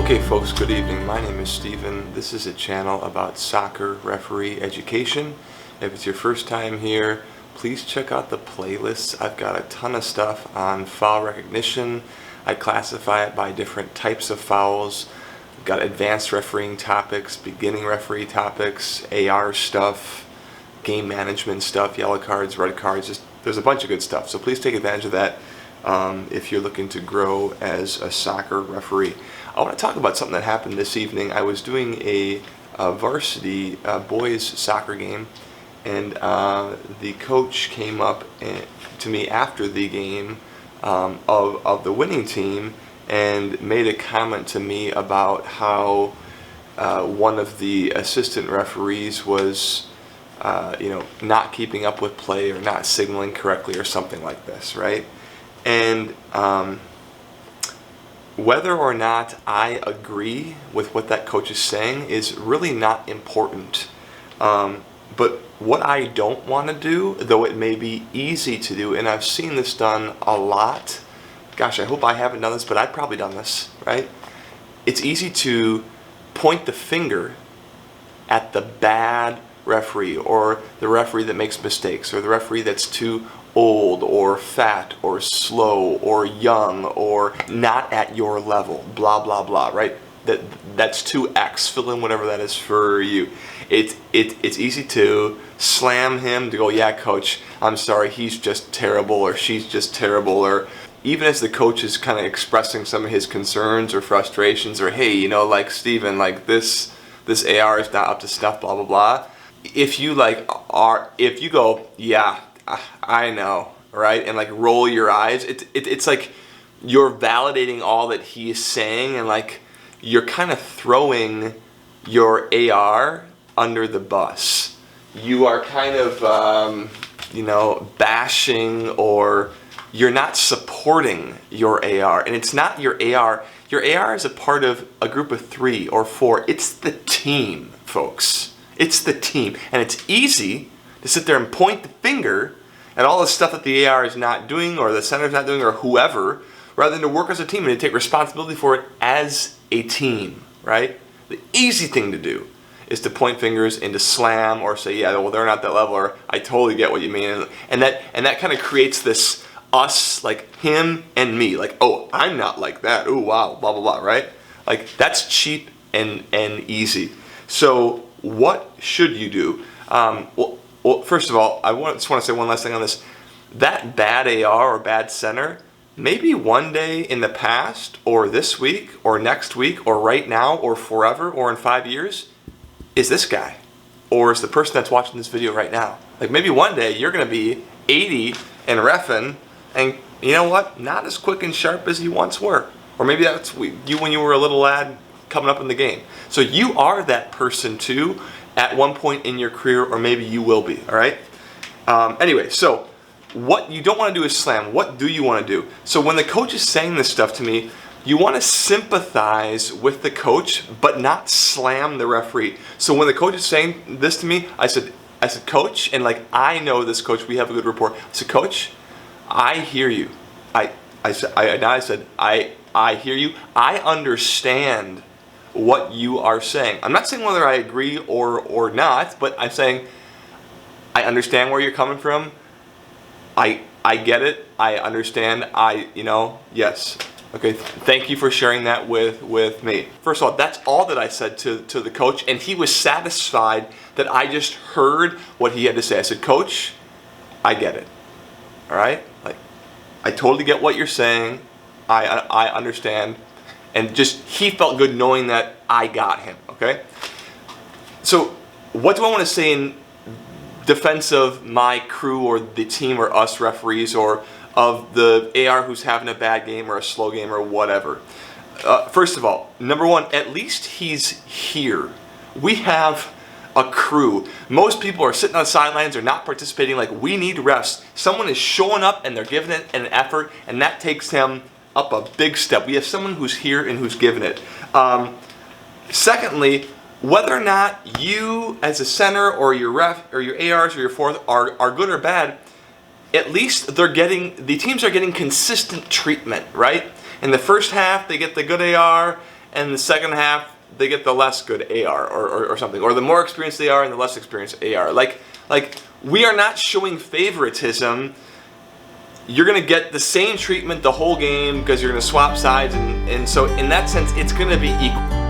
Okay folks, good evening. My name is Steven. This is a channel about soccer referee education. If it's your first time here, please check out the playlists. I've got a ton of stuff on foul recognition. I classify it by different types of fouls. I've got advanced refereeing topics, beginning referee topics, AR stuff, game management stuff, yellow cards, red cards. There's a bunch of good stuff. So please take advantage of that if you're looking to grow as a soccer referee. I want to talk about something that happened this evening. I was doing a varsity boys soccer game, and the coach came up to me after the game of the winning team and made a comment to me about how one of the assistant referees was not keeping up with play or not signaling correctly or something like this, right? And whether or not I agree with what that coach is saying is really not important. But what I don't want to do, though it may be easy to do, and I've seen this done a lot, gosh, I hope I haven't done this, but I've probably done this, right? It's easy to point the finger at the bad referee, or the referee that makes mistakes, or the referee that's too old or fat or slow or young or not at your level, blah blah blah, right? That's 2x, fill in whatever that is for you. It's easy to slam him, to go, yeah coach, I'm sorry, he's just terrible, or she's just terrible, or even as the coach is kind of expressing some of his concerns or frustrations, or hey, like Steven, like this AR is not up to snuff, blah blah blah. If you go, yeah, I know, right, and like roll your eyes, it's like you're validating all that he is saying, and like you're kind of throwing your AR under the bus. You are kind of bashing, or you're not supporting your AR, and it's not your AR. Your AR is a part of a group of 3 or 4. It's the team, folks. It's the team, and it's easy to sit there and point the finger at all the stuff that the AR is not doing, or the center's not doing, or whoever, rather than to work as a team and to take responsibility for it as a team, right? The easy thing to do is to point fingers and to slam or say, yeah, well, they're not that level, or I totally get what you mean, and that kind of creates this us, like him and me, like, oh, I'm not like that, oh wow, blah blah blah, right? Like that's cheap and easy. So what should you do? Well, first of all, I just want to say one last thing on this. That bad AR or bad center, maybe one day in the past, or this week, or next week, or right now, or forever, or in 5 years, is this guy, or is the person that's watching this video right now. Like maybe one day you're going to be 80 and reffing, and you know what? Not as quick and sharp as you once were. Or maybe that's you when you were a little lad coming up in the game. So you are that person too at one point in your career, or maybe you will be, all right? Anyway, so what you don't want to do is slam. What do you want to do? So when the coach is saying this stuff to me, you want to sympathize with the coach, but not slam the referee. So when the coach is saying this to me, I said, coach, and like I know this coach, we have a good rapport. I said, coach, I hear you. I said, I hear you. I understand what you are saying. I'm not saying whether I agree or not, but I'm saying I understand where you're coming from. I get it. I understand. Yes. Okay, thank you for sharing that with me. First of all, that's all that I said to the coach, and he was satisfied that I just heard what he had to say. I said, coach, I get it. All right? Like, I totally get what you're saying. I understand. And just, he felt good knowing that I got him, okay? So, what do I want to say in defense of my crew, or the team, or us referees, or of the AR who's having a bad game, or a slow game, or whatever? First of all, number one, at least he's here. We have a crew. Most people are sitting on the sidelines or not participating. Like, we need refs. Someone is showing up and they're giving it an effort, and that takes him up a big step. We have someone who's here and who's giving it. Secondly, whether or not you as a center, or your ref, or your ARs, or your fourth are good or bad, at least the teams are getting consistent treatment, right? In the first half, they get the good AR, and the second half they get the less good AR or something, or the more experienced they are and the less experienced AR. Like we are not showing favoritism. You're going to get the same treatment the whole game because you're going to swap sides, and so in that sense it's going to be equal.